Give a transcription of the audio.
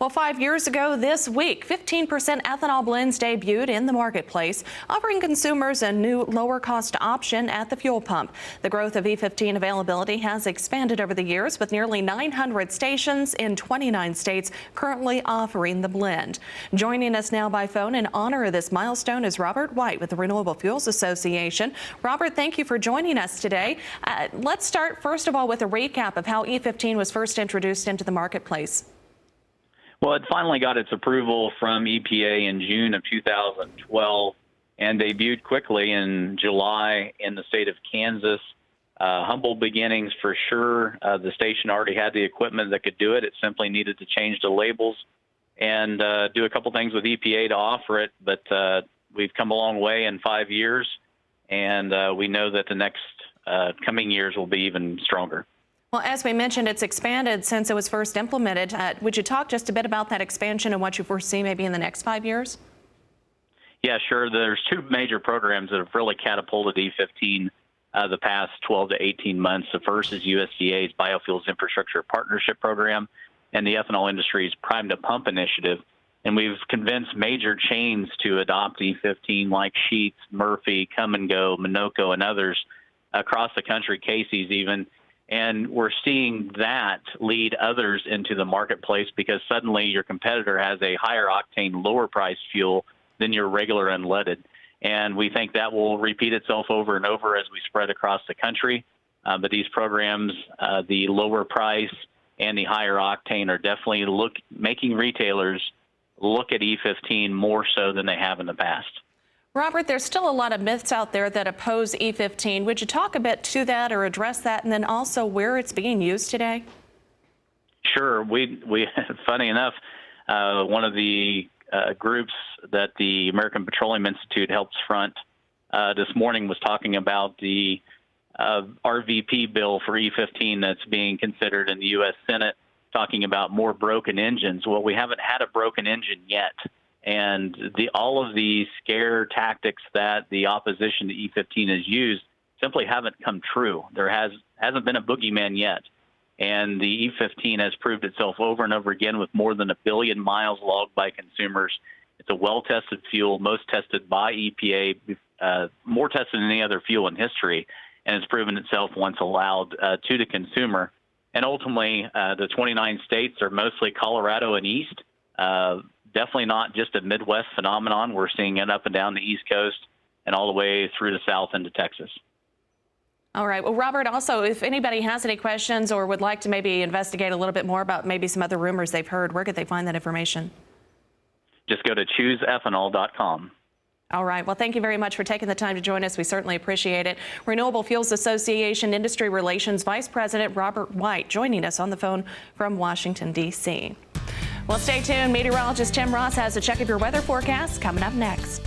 Well, 5 years ago this week, 15% ethanol blends debuted in the marketplace, offering consumers a new lower-cost option at the fuel pump. The growth of E15 availability has expanded over the years, with nearly 900 stations in 29 states currently offering the blend. Joining us now by phone in honor of this milestone is Robert White with the Renewable Fuels Association. Robert, thank you for joining us today. Let's start, first of all, with a recap of how E15 was first introduced into the marketplace. Well, it finally got its approval from EPA in June of 2012 and debuted quickly in July in the state of Kansas. Humble beginnings for sure. The station already had the equipment that could do it. It simply needed to change the labels and do a couple things with EPA to offer it. But we've come a long way in 5 years, and we know that the next coming years will be even stronger. Well, as we mentioned, it's expanded since it was first implemented. Would you talk just a bit about that expansion and what you foresee maybe in the next 5 years? Yeah, sure. There's two major programs that have really catapulted E15 the past 12 to 18 months. The first is USDA's Biofuels Infrastructure Partnership Program and the ethanol industry's Prime to Pump initiative. And we've convinced major chains to adopt E15 like Sheetz, Murphy, Come and Go, Minnoco, and others across the country, Casey's even. And we're seeing that lead others into the marketplace because suddenly your competitor has a higher octane, lower priced fuel than your regular unleaded. And we think that will repeat itself over and over as we spread across the country. But these programs, the lower price and the higher octane, are definitely making retailers look at E15 more so than they have in the past. Robert, there's still a lot of myths out there that oppose E15. Would you talk a bit to that or address that, and then also where it's being used today? Sure. We funny enough, one of the groups that the American Petroleum Institute helps front this morning was talking about the RVP bill for E15 that's being considered in the U.S. Senate, talking about more broken engines. Well, we haven't had a broken engine yet. And all of the scare tactics that the opposition to E15 has used simply haven't come true. There hasn't been a boogeyman yet. And the E15 has proved itself over and over again with more than 1 billion miles logged by consumers. It's a well-tested fuel, most tested by EPA, more tested than any other fuel in history, and it's proven itself once allowed to the consumer. And ultimately, the 29 states are mostly Colorado and East. Definitely not just a Midwest phenomenon. We're seeing it up and down the East Coast and all the way through the South into Texas. All right. Well, Robert, also, if anybody has any questions or would like to maybe investigate a little bit more about maybe some other rumors they've heard, where could they find that information? Just go to chooseethanol.com. All right. Well, thank you very much for taking the time to join us. We certainly appreciate it. Renewable Fuels Association Industry Relations Vice President Robert White joining us on the phone from Washington, D.C. Well, stay tuned. Meteorologist Tim Ross has a check of your weather forecast coming up next.